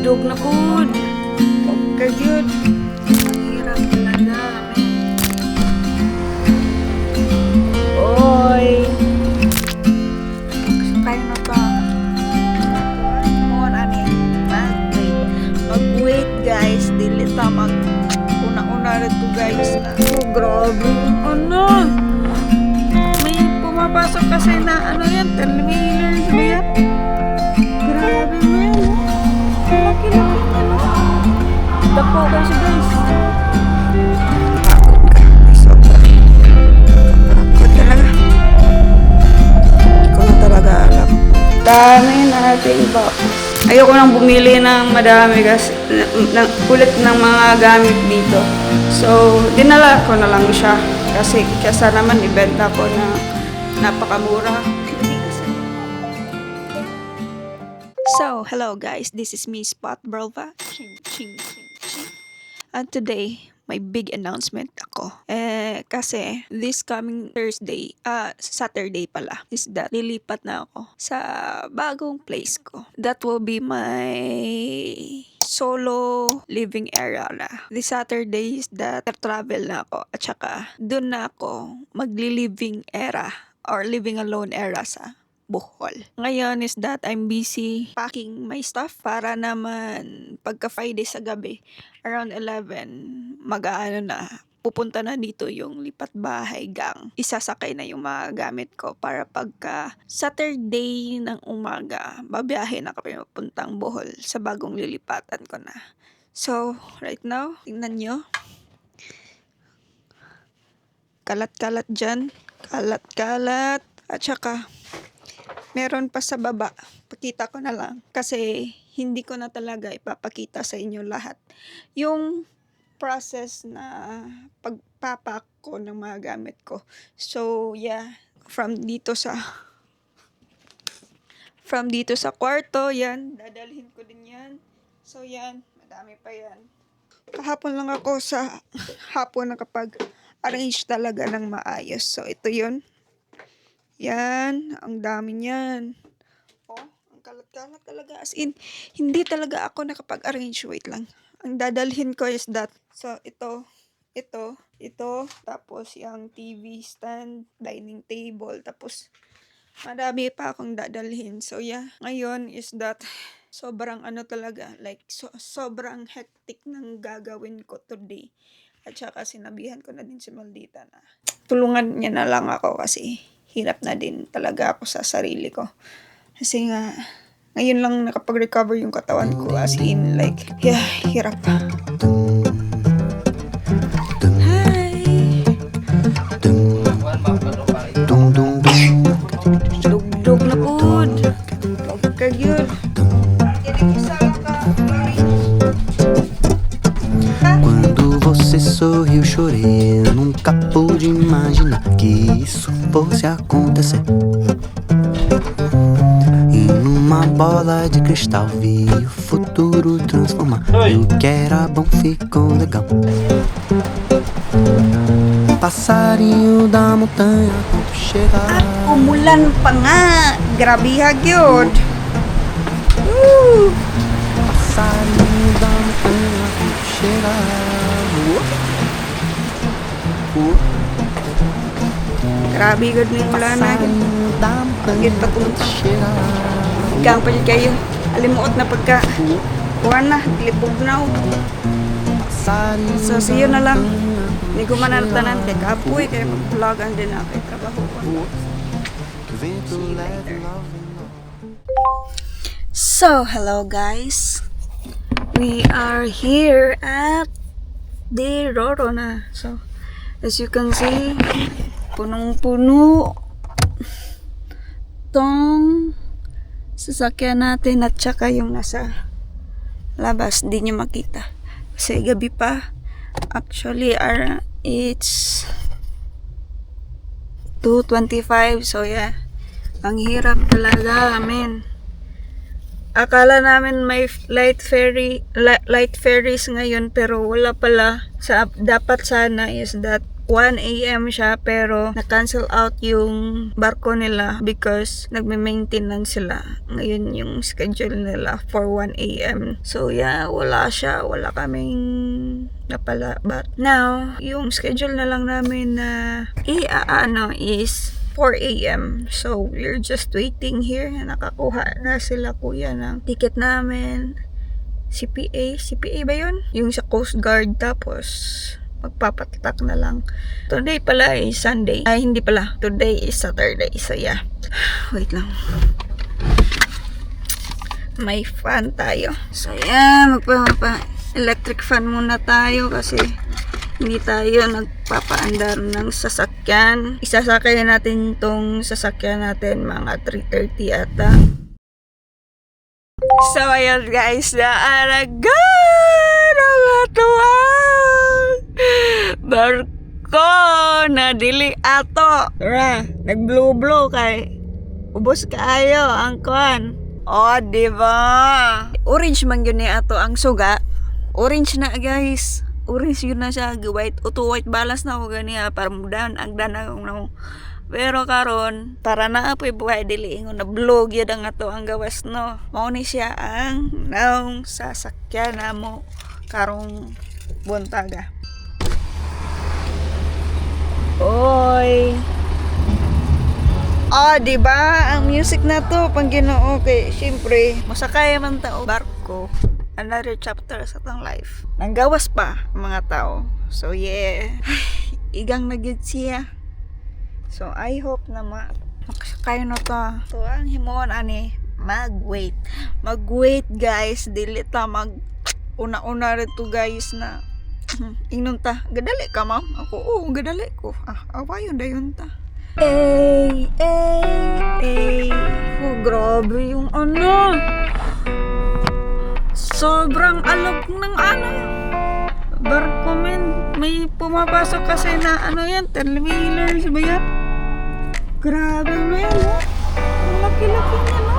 Dugdug na food. Okay, good. Hirap talaga. Oy. Kaya na ba? Mohon ani. Mag-wait guys. Dili ta una-una rin to guys na. Oh, grabe. Ano? May pumapasok kasi na ano yan. Telemeters ba yan? Grabe man. Laki-laki ano. Dako kasi guys. Pagod ka. Sobra. Pagod talaga. Ikaw na talaga alam. Dami natin iba. Ayoko nang bumili ng madami kasi ulit ng mga gamit dito. So, dinala ko na lang siya. Kasi kesa naman ibenta ko na napakamura. So, hello guys, this is me, Spot Brolva. And today, may big announcement ako. Kasi this coming Saturday pala, is that lilipat na ako sa bagong place ko. That will be my solo living area na. This Saturday is that travel na ako at saka dun na ako magli-living era or living alone era sa Bohol. Ngayon is that I'm busy packing my stuff para naman pagka Friday sa gabi around 11 mag-aano na pupunta na dito yung lipat bahay gang. Isasakay na yung mga gamit ko para pagka Saturday ng umaga babiyahe na kami papuntang Bohol sa bagong lilipatan ko na. So, right now, tingnan nyo. Kalat-kalat dyan. Kalat-kalat. At saka, meron pa sa baba. Pakita ko na lang. Kasi hindi ko na talaga ipapakita sa inyo lahat. Yung process na pagpapak ko ng mga gamit ko. So, yeah. From dito sa kwarto, yan. Dadalhin ko din yan. So, yan. Madami pa yan. Kahapon lang ako sa hapon nakapag-arrange talaga ng maayos. So, ito yun. Yan, ang dami niyan. Oh, ang kalat-kalat talaga. As in, hindi talaga ako nakapag-arrange. Wait lang. Ang dadalhin ko is that. So, ito. Tapos, yung TV stand, dining table. Tapos, madami pa akong dadalhin. So, yeah. Ngayon is that sobrang talaga. Like, sobrang hectic ng gagawin ko today. At saka, sinabihan ko na din si Maldita na tulungan niya na lang ako kasi hirap na din talaga ako sa sarili ko. Kasi nga, ngayon lang nakapag-recover yung katawan ko. As in, like, yeah, hirap pa. Hi! Dugdug na food. Okay, good. Quando você sorriu, chorei. Eu nunca pude imaginar que isso fosse acontecer. E numa bola de cristal vi o futuro transformar. E o que era bom ficou legal. Passarinho da montanha quando chegar. At umulan pa nga. Grabe hagyod. Passarinho da montanha quando chegar. Grabe good na yung ulan na. Passarinho da Agad montanha pa quando pumunta. chegar. Igang pa kayo. Alimuot na pagka. Kuha na. Lipog na. So, see you na lang. Hindi ko mananatanan kay kapoy. Kaya mag-vlogan din ako. Kaya trabaho ko. See you later. So, hello guys. We are here at the Roro na. So, as you can see, punong-puno tong sasakyan natin at saka yung nasa labas. Di nyo makita. Kasi gabi pa. Actually, it's 2:25. So, yeah. Ang hirap talaga, amen. Akala namin may light ferries ngayon pero wala pala. Dapat sana is that 1 a.m. siya pero na-cancel out yung barko nila because nagme-maintenance sila. Ngayon yung schedule nila for 1 a.m. So yeah, wala siya. Wala kaming napala. But now, yung schedule na lang namin na is 4 a.m. So we're just waiting here. Nakakuha na sila kuya ng ticket namin. CPA ba yun? Yung sa Coast Guard. Tapos magpapatatak na lang. Today pala is Sunday. Ay, hindi pala. Today is Saturday. So, yeah. Wait lang. May fan tayo. So, yeah. Electric fan muna tayo kasi hindi tayo nagpapaandar ng sasakyan. Isasakay natin tong sasakyan natin mga 3:30 ata. So, ayan guys. Naaragay! Nakatuwang! Barko na dili ato. Tara, nag-blow kay ubos kaayo ang kuan. Oh, diba? Orange man yun ni ato ang suga. Orange na guys. Orange yun na siya. White. Uto white balance na ako ganiya. Para mudahan ang danang na. Pero karon para na apoy buhay dili ingon na blog yun ang ato ang gawas no. Mao ni siya ang naong sasakyan namo karong buntaga. Oy. Diba? Ang music na to pang Ginoo kay syempre masakay man ta og barko. Another chapter sa tang life. Nanggawas pa ang mga tao. So yeah. Igang na gyud siya. So I hope na makasakay na to. So ang himon ani mag-wait. Mag-wait guys. Dili ta mag una-una rito guys na ingnon ta. Gadali ka ma'am? Ako, gadali ko. Awayon dayon ta. Oh, grabe yung ano. Sobrang alog ng ano. Barko men. May pumapasok kasi na ano yan. 10-wheelers ba yan? Grabe men. Ang laki-laki niya no.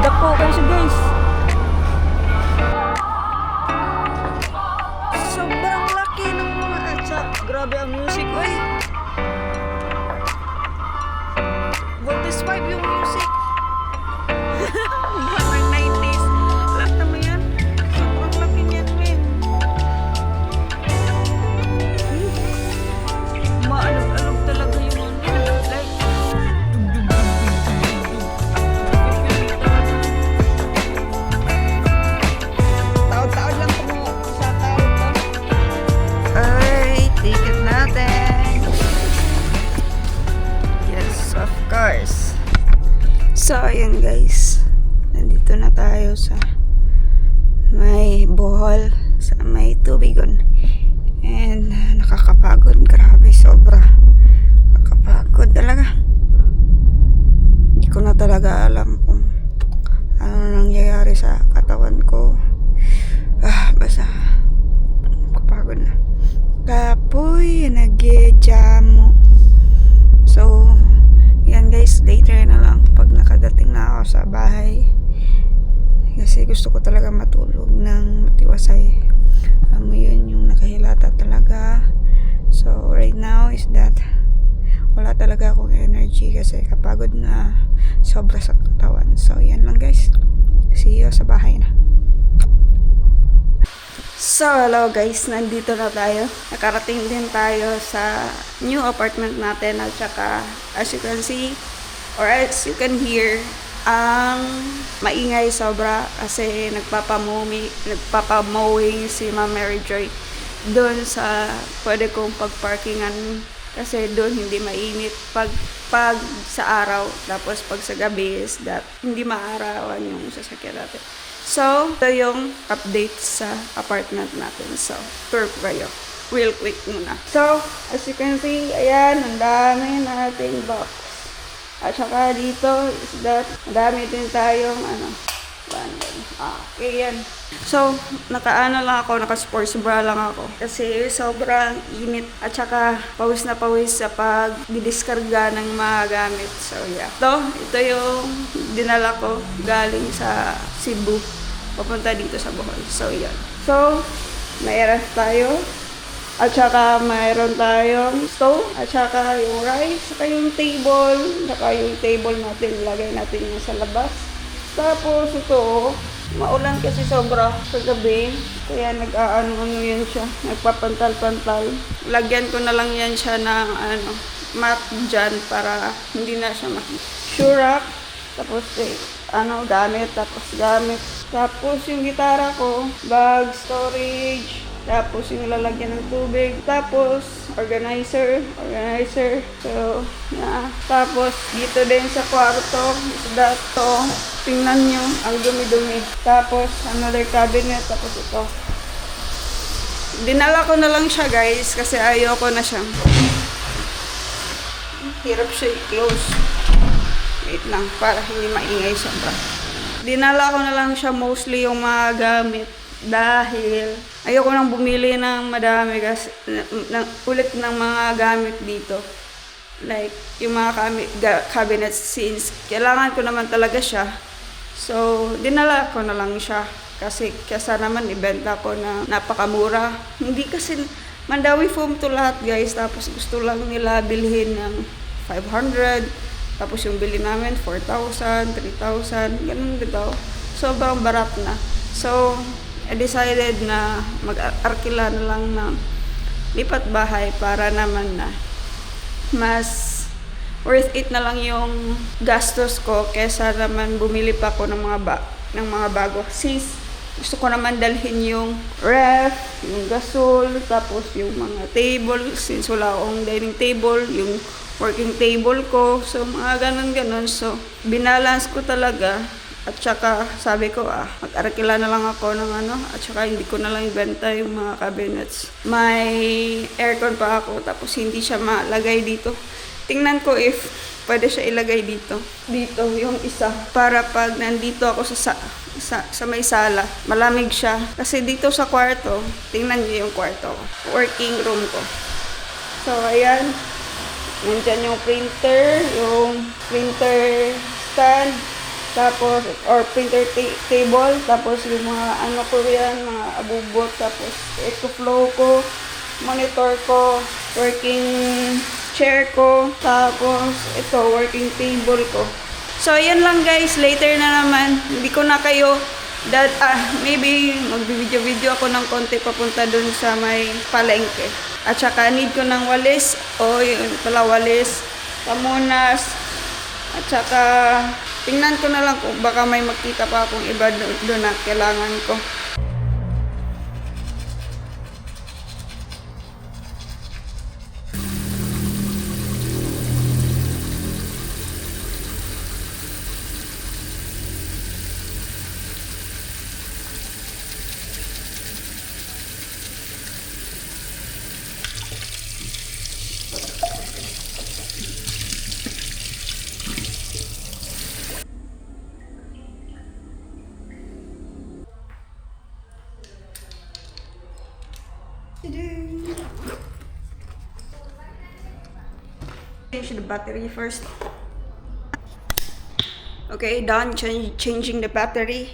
Dako kasi guys. Sobrang laki ng mga atsa. Grabe ang music oy. Voltage 5 yung music. Parang 90s. Lahat naman yan. Sobrang laki niyan men. Maalog-alog talaga yung ano. Like taod-taod lang kung sa taod to. Ay, ticket natin. Yes, of course. So, ayan guys. Nandito na tayo sa may Bohol, sa may tubigon. And nakakapagod. Grabe, sobra. Nakakapagod talaga. Hindi ko na talaga alam kung ano nangyayari sa katawan ko. Basta kapagod na. Kapoy, nag-jamo. So, yan guys, later na lang pag nakadating na ako sa bahay. Kasi gusto ko talaga matulog ng matiwasay. Alam mo yun, yung nakahilata talaga. So, right now is that wala talaga akong energy kasi kapagod na sobra sa katawan. So, yan lang guys. See you sa bahay na. So, hello guys. Nandito na tayo. Nakarating din tayo sa new apartment natin at saka as you can see or as you can hear, ang maingay sobra kasi nagpapamowing si Ma'am Mary Joy doon sa pwede kong pagparkingan kasi doon hindi mainit pag sa araw tapos pag sa gabi is that hindi maarawan yung sasakyan natin. So, ito yung update sa apartment natin. So, tour ko kayo. Real quick muna. So, as you can see, ayan, ang dami nating box. At saka dito is that, dami din tayong, okay yan. So, naka-ano lang ako, naka-sports bra lang ako. Kasi sobrang init. At saka, pawis na pawis sa pag-didiskarga ng mga gamit. So, yeah. Ito yung dinala ko galing sa Cebu. Papunta dito sa Bohol. So, yan. So, may eras tayo. At saka mayroon tayong stove, at saka yung rice, saka yung table, saka yung table natin, ilagay natin yan sa labas. Tapos ito, maulan kasi sobra sa gabi, kaya nag-ano yan siya, nagpapantal-pantal. Lagyan ko na lang yan siya ng mat dyan para hindi na siya Shurak, tapos gamit, tapos yung gitara ko, bag, storage, tapos yung lalagyan ng tubig, tapos organizer, so, tapos dito din sa kwarto, tingnan nyo, ang dumi-dumi, tapos another cabinet, tapos ito. Dinala ko na lang siya guys, kasi ayoko na siyang, hirap siya i-close. Wait lang, para hindi maingay sobra. Dinala ko na lang siya mostly yung mga gamit dahil ayoko nang bumili ng madami kasi ulit ng mga gamit dito. Like yung mga cabinets since kailangan ko naman talaga siya. So, dinala ko na lang siya kasi kesa naman ibenta ko na napakamura. Hindi kasi Mandawi foam to lahat guys, tapos gusto lang nila bilhin ng 500, tapos yung bili namin 4,000, 3,000, ganun dito. Sobrang barat na. So, I decided na mag-arkila na lang ng lipat bahay para naman na mas worth it na lang yung gastos ko kesa naman bumili pa ako ng mga bago. Since gusto ko naman dalhin yung ref, yung gasol, tapos yung mga table, since wala akong dining table, yung working table ko, so mga ganun-ganun. So, binalance ko talaga, at saka sabi ko, mag-arakila na lang ako ng at saka hindi ko na lang ibenta yung mga cabinets. May aircon pa ako, tapos hindi siya malagay dito. Tingnan ko if pwede siya ilagay dito. Dito yung isa, para pag nandito ako sa may sala, malamig siya. Kasi dito sa kwarto, tingnan niyo yung kwarto ko, working room ko. So, ayan. Nandyan yung printer stand, tapos, or printer table, tapos yung mga ko yan, mga abubot, tapos ito flow ko, monitor ko, working chair ko, tapos ito, working table ko. So, ayan lang guys, later na naman, hindi ko na kayo, maybe mag-video ako ng konti papunta dun sa may palengke. At saka need ko ng walis, yun pala walis, pamunas, at saka tingnan ko na lang kung baka may makita pa akong iba doon na kailangan ko. Change the battery first. Okay, done changing the battery.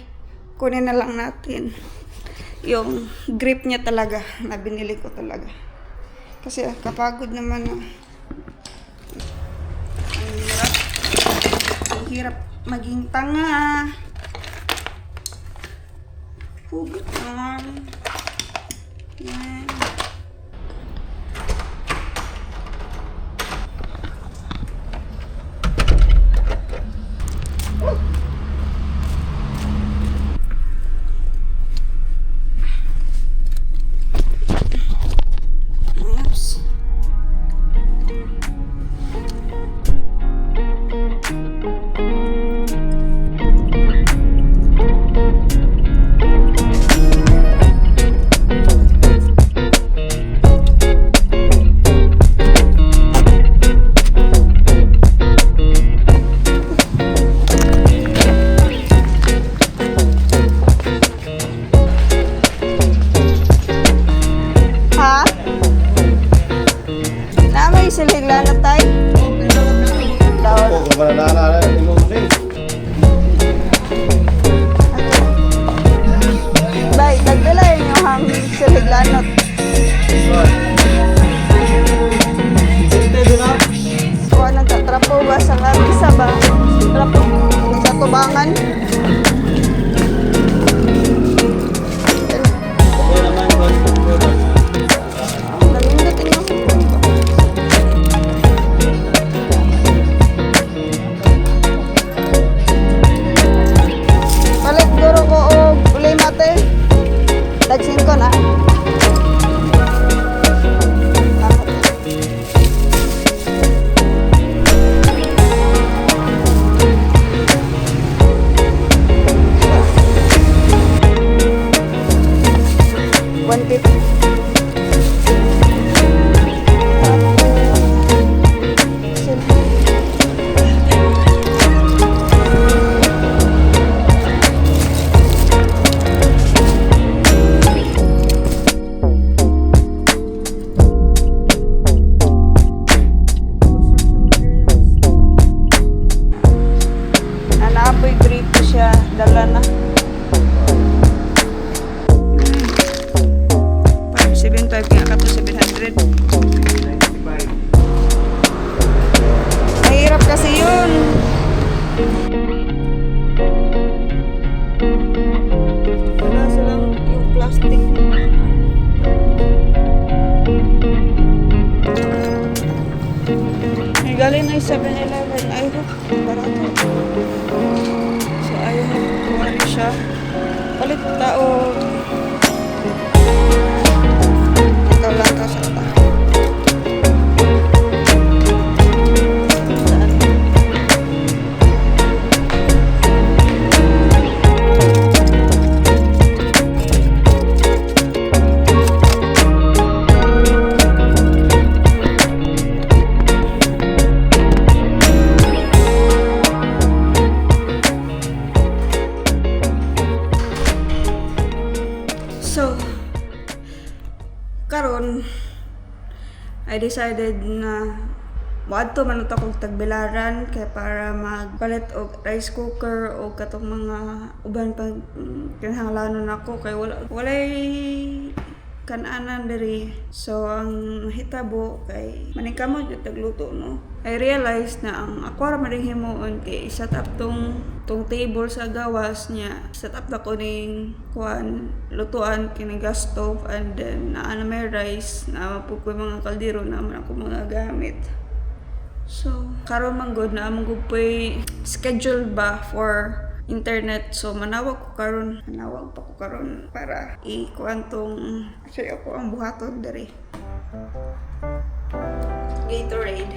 Kunin na lang natin yung grip niya talaga na binili ko talaga. Kasi kapagod naman ang hirap maging tanga. Hugot naman. Yan. 150. Naapoy gripo siya, dala na. 575 nga ka to 700. Mahirap kasi yun. Wala silang yung plastic. May galing na yung 7-Eleven. Ay, barato. So, ayun, kuha niya siya. Palit taon. Ito lang ka sa ta. So, karon I decided na moadto man ito kong tagbilaran kay para magpalit og rice cooker o katong mga uban pag kinahanglanon ako kay walay kananan diri. So ang hitabo kay maningkamot yung tagluto, no. I realized na ang ako ra maring himuon kay set up tong table sa gawas niya. Set up na ko ning kuan lutuan kini gas stove, and then naa na may rice na po ko mga kaldero na man ako mga gamit. So karon man gud na among gugpoy schedule ba for internet. So manawag pa ko karon para ikuan tong ako ang buhaton diri. Gatorade.